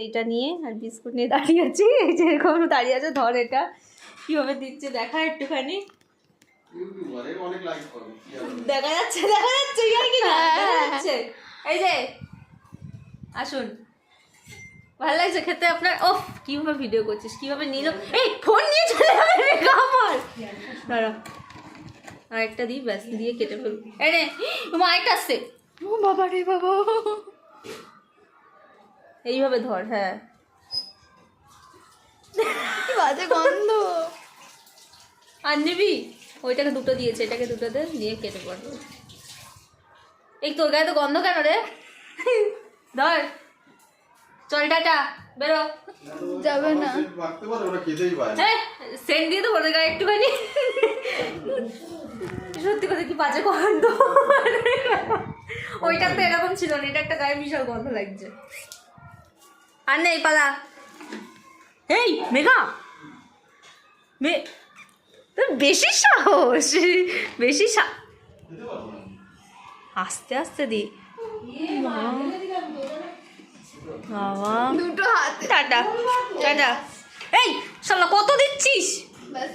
এইটা নিয়ে আর বিস্কুট নিয়ে দাঁড়িয়ে আছি। এই যে এরকম দাঁড়িয়ে আছে, ধর এটা কিভাবে দিচ্ছে দেখা একটুখানি। দেখা যাচ্ছে ইয়ার কি না দেখা যাচ্ছে। এই যে আসুন, ভালো লাগছে খেতে আপনার? ওফ কিভাবে ভিডিও করছিস, কিভাবে নিল, এই ফোন নিয়ে চলে যাবে আমার। দাঁড়া আরেকটা দিই, ব্যাস দিয়ে কেটে ফেলবো। এই রে তোমার আরেকটা আসছে। ও বাবা রে বাবা, এইভাবে ধর। হ্যাঁ কি বাজে গন্ধ। আর নিবি? ওইটাকে দুটো দিয়েছে, এটাকে দুটো দে, দিয়ে কেটে পড়বো। এই তোর গায়ে তো গন্ধ কেন রে? ধর চল টাটা, বেরো। যাবে না, সেন্ট দিয়ে তো ওদের গায়ে একটুখানি। সত্যি কথা কি বাজে গন্ধ। ওইটা তো এরকম ছিল না, এটা একটা গায়ে বিশাল গন্ধ লাগছে। আর নেই পালা। এই মেঘা, তোর বেশি সাহস, বেশি আস্তে আস্তে দি বাবা। দুটো হাতে। Tata tata. এই শালা কত দিচ্ছিস? ব্যাস